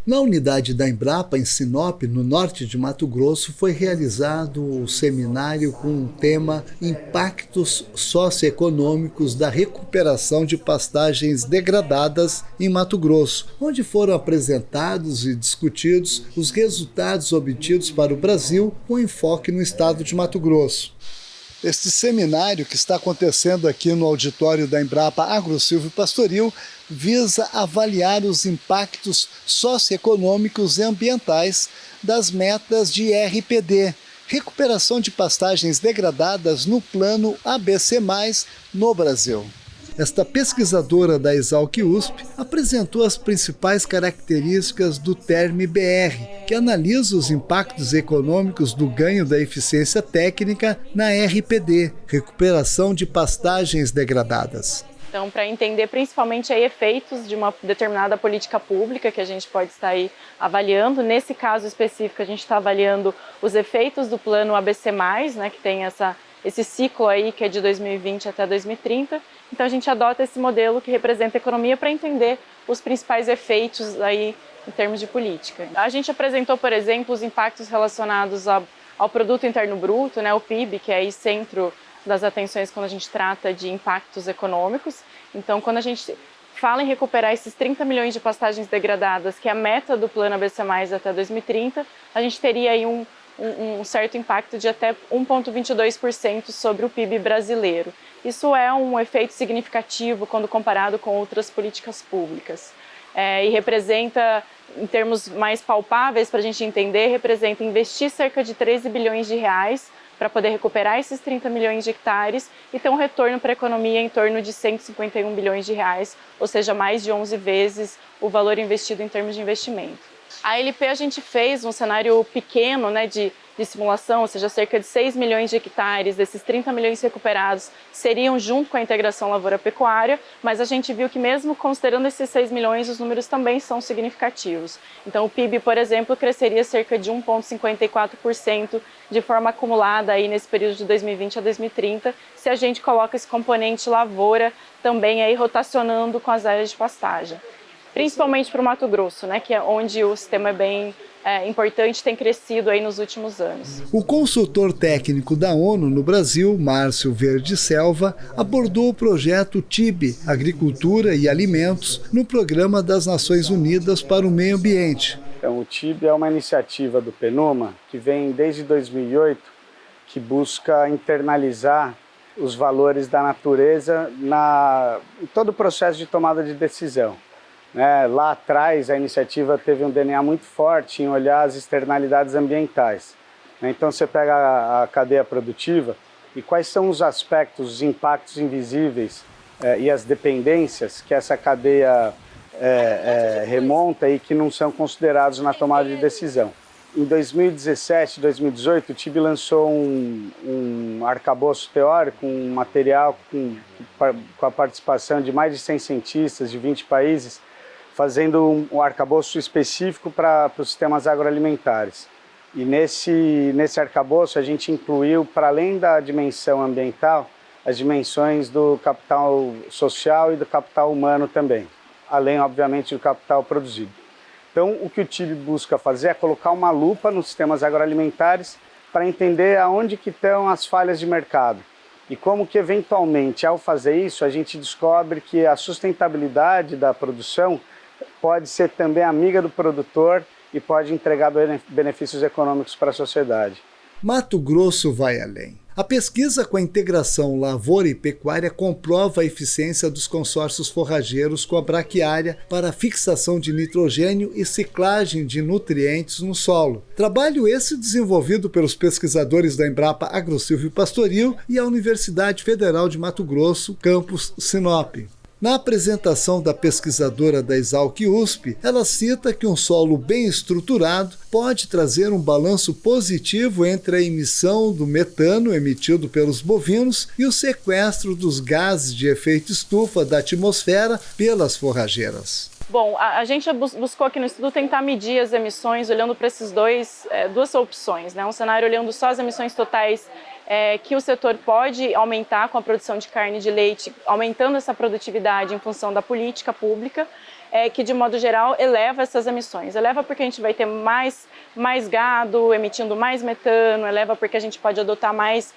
Na unidade da Embrapa, em Sinop, no norte de Mato Grosso, foi realizado o seminário com o tema Impactos Socioeconômicos da Recuperação de Pastagens Degradadas em Mato Grosso, onde foram apresentados e discutidos os resultados obtidos para o Brasil com enfoque no estado de Mato Grosso. Este seminário, que está acontecendo aqui no auditório da Embrapa Agrosilvio Pastoril, visa avaliar os impactos socioeconômicos e ambientais das metas de RPD, recuperação de pastagens degradadas no plano ABC+, no Brasil. Esta pesquisadora da Exalc-USP apresentou as principais características do TERM-BR, que analisa os impactos econômicos do ganho da eficiência técnica na RPD, recuperação de pastagens degradadas. Então, para entender principalmente aí efeitos de uma determinada política pública que a gente pode estar aí avaliando. Nesse caso específico, a gente está avaliando os efeitos do plano ABC+, né, que tem esse ciclo aí que é de 2020 até 2030. Então, a gente adota esse modelo que representa a economia para entender os principais efeitos aí em termos de política. A gente apresentou, por exemplo, os impactos relacionados ao Produto Interno Bruto, né, o PIB, que é aí centro das atenções quando a gente trata de impactos econômicos. Então, quando a gente fala em recuperar esses 30 milhões de pastagens degradadas, que é a meta do plano ABC+, até 2030, a gente teria aí um certo impacto de até 1,22% sobre o PIB brasileiro. Isso é um efeito significativo quando comparado com outras políticas públicas. E representa, em termos mais palpáveis para a gente entender, representa investir cerca de 13 bilhões de reais para poder recuperar esses 30 milhões de hectares e ter um retorno para a economia em torno de 151 bilhões de reais, ou seja, mais de 11 vezes o valor investido em termos de investimento. A LP a gente fez um cenário pequeno, né, de simulação, ou seja, cerca de 6 milhões de hectares desses 30 milhões recuperados seriam junto com a integração lavoura-pecuária, mas a gente viu que mesmo considerando esses 6 milhões, os números também são significativos. Então o PIB, por exemplo, cresceria cerca de 1,54% de forma acumulada aí nesse período de 2020 a 2030, se a gente coloca esse componente lavoura também aí rotacionando com as áreas de pastagem. Principalmente para o Mato Grosso, né, que é onde o sistema é bem importante, tem crescido aí nos últimos anos. O consultor técnico da ONU no Brasil, Márcio Verde Selva, abordou o projeto TIB, Agricultura e Alimentos, no Programa das Nações Unidas para o Meio Ambiente. Então, o TIB é uma iniciativa do PNUMA que vem desde 2008, que busca internalizar os valores da natureza em todo o processo de tomada de decisão. Lá atrás, a iniciativa teve um DNA muito forte em olhar as externalidades ambientais. Então, você pega a cadeia produtiva e quais são os aspectos, os impactos invisíveis e as dependências que essa cadeia remonta e que não são considerados na tomada de decisão. Em 2017 e 2018, o TIB lançou um arcabouço teórico, um material com a participação de mais de 100 cientistas de 20 países, fazendo um arcabouço específico para os sistemas agroalimentares. E nesse arcabouço a gente incluiu, para além da dimensão ambiental, as dimensões do capital social e do capital humano também, além, obviamente, do capital produzido. Então, o que o TIB busca fazer é colocar uma lupa nos sistemas agroalimentares para entender aonde que estão as falhas de mercado. E como que, eventualmente, ao fazer isso, a gente descobre que a sustentabilidade da produção pode ser também amiga do produtor e pode entregar benefícios econômicos para a sociedade. Mato Grosso vai além. A pesquisa com a integração lavoura e pecuária comprova a eficiência dos consórcios forrageiros com a braquiária para a fixação de nitrogênio e ciclagem de nutrientes no solo. Trabalho esse desenvolvido pelos pesquisadores da Embrapa Agrosilvio Pastoril e a Universidade Federal de Mato Grosso, campus Sinop. Na apresentação da pesquisadora da Exalc-USP, ela cita que um solo bem estruturado pode trazer um balanço positivo entre a emissão do metano emitido pelos bovinos e o sequestro dos gases de efeito estufa da atmosfera pelas forrageiras. Bom, a gente buscou aqui no estudo tentar medir as emissões olhando para essas duas opções, né? Um cenário olhando só as emissões totais que o setor pode aumentar com a produção de carne e de leite, aumentando essa produtividade em função da política pública, que de modo geral eleva essas emissões. Eleva porque a gente vai ter mais gado emitindo mais metano, eleva porque a gente pode adotar mais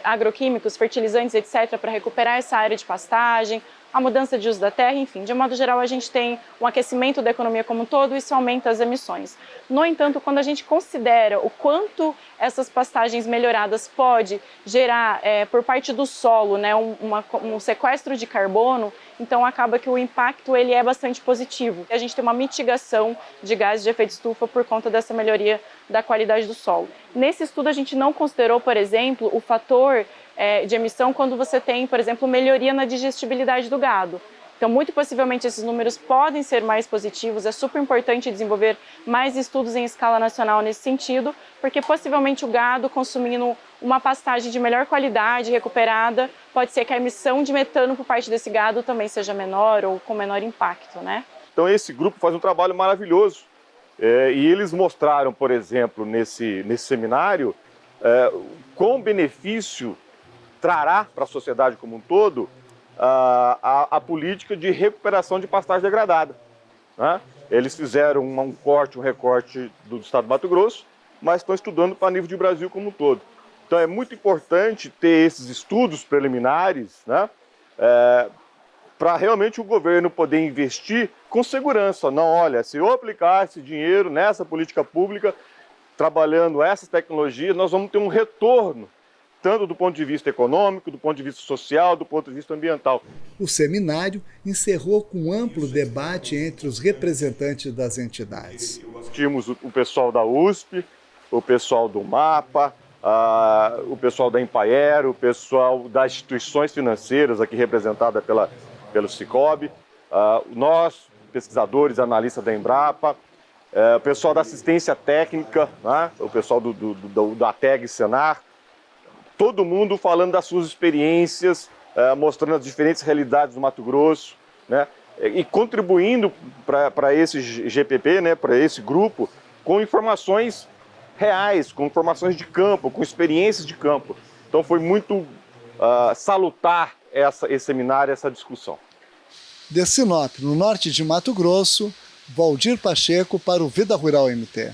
agroquímicos, fertilizantes, etc., para recuperar essa área de pastagem, a mudança de uso da terra, enfim, de modo geral a gente tem um aquecimento da economia como um todo e isso aumenta as emissões. No entanto, quando a gente considera o quanto essas pastagens melhoradas pode gerar por parte do solo, né, um sequestro de carbono, então acaba que o impacto ele é bastante positivo. A gente tem uma mitigação de gases de efeito estufa por conta dessa melhoria da qualidade do solo. Nesse estudo a gente não considerou, por exemplo, o fator de emissão quando você tem, por exemplo, melhoria na digestibilidade do gado. Então, muito possivelmente, esses números podem ser mais positivos. É super importante desenvolver mais estudos em escala nacional nesse sentido, porque possivelmente o gado consumindo uma pastagem de melhor qualidade, recuperada, pode ser que a emissão de metano por parte desse gado também seja menor ou com menor impacto, né? Então, esse grupo faz um trabalho maravilhoso. E eles mostraram, por exemplo, nesse seminário, qual benefício trará para a sociedade como um todo a política de recuperação de pastagem degradada, né? Eles fizeram um recorte do estado do Mato Grosso, mas estão estudando para nível de Brasil como um todo. Então é muito importante ter esses estudos preliminares, né, para realmente o governo poder investir com segurança. Não, olha, se eu aplicar esse dinheiro nessa política pública, trabalhando essas tecnologias, nós vamos ter um retorno, tanto do ponto de vista econômico, do ponto de vista social, do ponto de vista ambiental. O seminário encerrou com um amplo debate entre os representantes das entidades. Tínhamos o pessoal da USP, o pessoal do MAPA, o pessoal da Empaer, o pessoal das instituições financeiras, aqui representada pelo Sicob, nós, pesquisadores, analistas da Embrapa, o pessoal da assistência técnica, né, o pessoal da ATEG e Senar, todo mundo falando das suas experiências, mostrando as diferentes realidades do Mato Grosso, né, e contribuindo para esse GPP, né, para esse grupo, com informações reais, com informações de campo, com experiências de campo. Então foi muito salutar esse seminário, essa discussão. De Sinop, no norte de Mato Grosso, Valdir Pacheco para o Vida Rural MT.